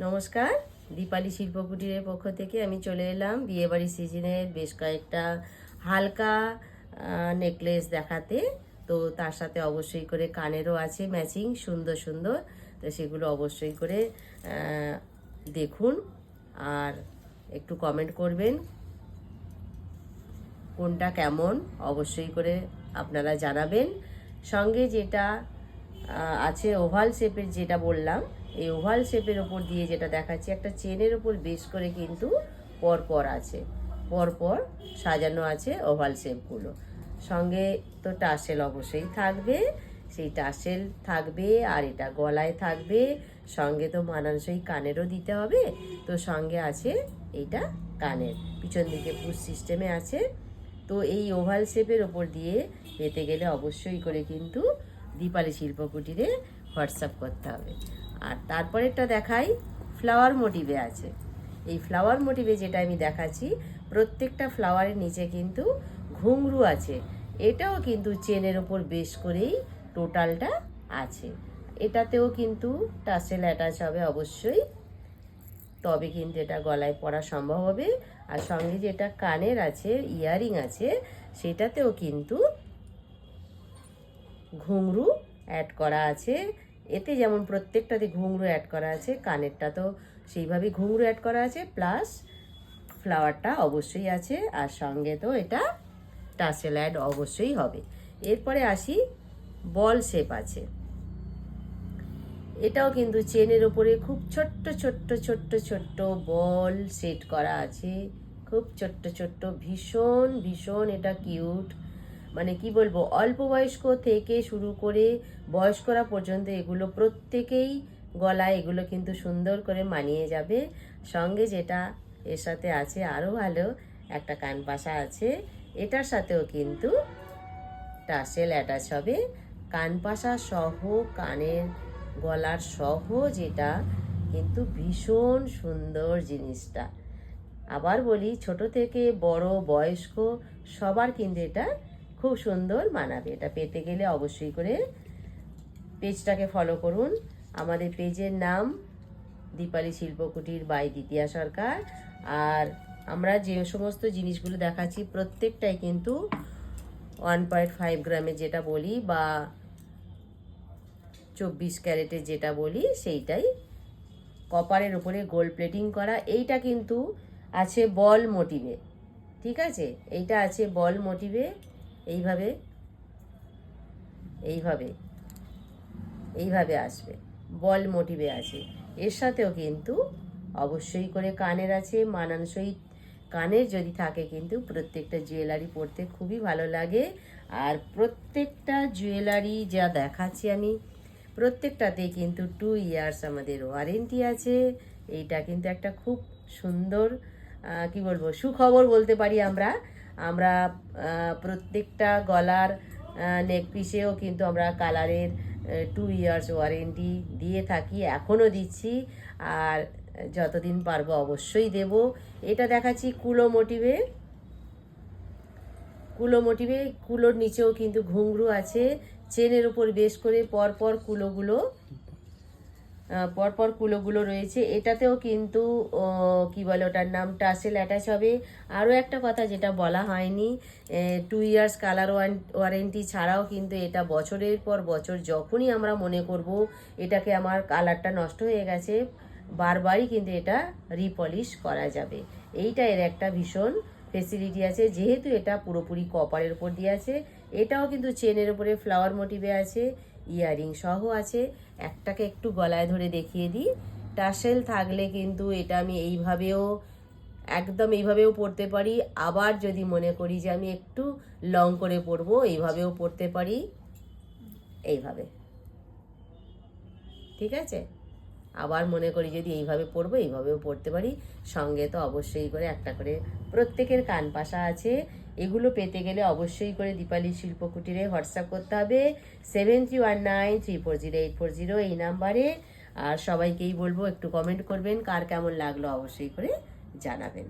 নমস্কার, দীপালি শিল্পকুটিরের পক্ষ থেকে আমি চলে এলাম বিয়েবাড়ি সিজনের বেশ কয়েকটা হালকা নেকলেস দেখাতে। তো তার সাথে অবশ্যই করে কানেরও আছে ম্যাচিং সুন্দর সুন্দর। তো সেগুলো অবশ্যই করে দেখুন আর একটু কমেন্ট করবেন কোনটা কেমন, অবশ্যই করে আপনারা জানাবেন। সঙ্গে যেটা আছে ওভাল শেপের, যেটা বললাম, এই ওভাল শেপের ওপর দিয়ে যেটা দেখাচ্ছি একটা চেনের ওপর বেশ করে কিন্তু পরপর আছে, পরপর সাজানো আছে ওভাল শেপগুলো। সঙ্গে তো টাসেল অবশ্যই থাকবে, সেই টাসেল থাকবে আর এটা গলায় থাকবে। সঙ্গে তো মানানসই কানেরও দিতে হবে, তো সঙ্গে আছে এইটা কানের পিছন দিকে পুশ সিস্টেমে আছে। তো এই ওভাল শেপের ওপর দিয়ে পেতে গেলে অবশ্যই করে কিন্তু দীপালি শিল্পকুটিরে হোয়াটসঅ্যাপ করতে হবে। আর তারপরেরটা দেখাই, ফ্লাওয়ার মোটিভে আছে। এই ফ্লাওয়ার মোটিভে যেটা আমি দেখাচ্ছি, প্রত্যেকটা ফ্লাওয়ারের নিচে কিন্তু ঘুঙরু আছে। এটাও কিন্তু চেনের ওপর বেশ করেই টোটালটা আছে। এটাতেও কিন্তু টাসেল অ্যাটাচ হবে অবশ্যই, তবে কিন্তু এটা গলায় পরা সম্ভব হবে। আর সঙ্গে যেটা কানের আছে, ইয়ারিং আছে, সেটাতেও কিন্তু ঘুঙরু অ্যাড করা আছে। এতে যেমন প্রত্যেকটাতে ঘুঙরু অ্যাড করা আছে, কানেরটা তো সেইভাবেই ঘুঙরু অ্যাড করা আছে, প্লাস ফ্লাওয়ারটা অবশ্যই আছে। আর সঙ্গে তো এটা টাসেল অ্যাড অবশ্যই হবে। এরপরে আসি, বল শেপ আছে। এটাও কিন্তু চেনের ওপরে খুব ছোট্ট ছোট্ট ছোট্ট ছোট্ট বল সেট করা আছে, খুব ছোট্ট ছোট্ট, ভীষণ ভীষণ এটা কিউট। মানে কি বলবো, অল্প বয়স্ক থেকে শুরু করে বয়স্করা পর্যন্ত এগুলো প্রত্যেকেই গলায় এগুলো কিন্তু সুন্দর করে মানিয়ে যাবে। সঙ্গে যেটা এর সাথে আছে আরও ভালো, একটা কানপাশা আছে, এটার সাথেও কিন্তু টাসেল অ্যাটাচ হবে। কানপাশা সহ কানের গলার সহ, যেটা কিন্তু ভীষণ সুন্দর জিনিসটা। আবার বলি, ছোট থেকে বড় বয়স্ক সবার কিন্তু এটা খুব সুন্দর মানাবে। এটা পেতে গেলে অবশ্যই করে পেজটাকে ফলো করুন। আমাদের পেজের নাম দীপালি শিল্পকুটির বাই দ্বিতীয়া সরকার। আর আমরা যে সমস্ত জিনিসগুলো দেখাচ্ছি প্রত্যেকটাই কিন্তু 1.5 গ্রামের যেটা বলি বা 24 ক্যারেটের যেটা বলি সেইটাই, কপারের উপরে গোল্ড প্লেটিং করা। এইটা কিন্তু আছে বল মোটিভে, ঠিক আছে? এইটা আছে বল মোটিভে, এইভাবে এইভাবে এইভাবে আসবে, বল মোটিভে আছে। এর সাথেও কিন্তু অবশ্যই করে কানের আছে মানানসই। কানের যদি থাকে কিন্তু প্রত্যেকটা জুয়েলারি পরতে খুবই ভালো লাগে। আর প্রত্যেকটা জুয়েলারি যা দেখাচ্ছি আমি, প্রত্যেকটাতে কিন্তু 2 ইয়ার্স আমাদের ওয়ারেন্টি আছে। এইটা কিন্তু একটা খুব সুন্দর কি বলবো, সুখবর বলতে পারি আমরা। আমরা প্রত্যেকটা গলার নেক পিসেও কিন্তু আমরা কালারের 2 ইয়ার্স ওয়ারেন্টি দিয়ে থাকি, এখনও দিচ্ছি, আর যতদিন পারবো অবশ্যই দেব। এটা দেখাচ্ছি কুলো মোটিভে। কুলো মোটিভে, কুলোর নিচেও কিন্তু ঘুঙরু আছে, চেনের উপর বেশ করে পরপর কুলোগুলো রয়েছে। এটাতেও কিন্তু কি বলে ওটার নাম, টাসেল অ্যাটাচ হবে। আরও একটা কথা যেটা বলা হয়নি, 2 ইয়ার্স কালার ওয়ারেন্টি ছাড়াও কিন্তু এটা বছরের পর বছর যখনই আমরা মনে করব এটাকে আমার কালারটা নষ্ট হয়ে গেছে, বারবারই কিন্তু এটা রিপলিশ করা যাবে। এইটা এর একটা ভীষণ ফেসিলিটি আছে, যেহেতু এটা পুরোপুরি কপারের উপর দিয়ে আছে। এটাও কিন্তু চেনের উপরে ফ্লাওয়ার মোটিভে আছে, ইয়ারিং সহ আছে। একটাকে একটু গলায় ধরে দেখিয়ে দিই। টাসেল থাকলে কিন্তু এটা আমি এইভাবেও, একদম এইভাবেও পরতে পারি। আবার যদি মনে করি যে আমি একটু লং করে পরবো, এইভাবেও পরতে পারি, এইভাবে, ঠিক আছে? আবার মনে করি যদি এইভাবে পরবো, এইভাবেও পরতে পারি। সঙ্গে তো অবশ্যই করে একটা করে প্রত্যেকের কানপাশা আছে। এগুলো পেতে গেলে অবশ্যই করে দীপালি শিল্পকুটিরে হোয়াটসঅ্যাপ করতে হবে 7319340840 এই নাম্বারে। আর সবাইকেই বলবো একটু কমেন্ট করবেন, কার কেমন লাগলো অবশ্যই করে জানাবেন।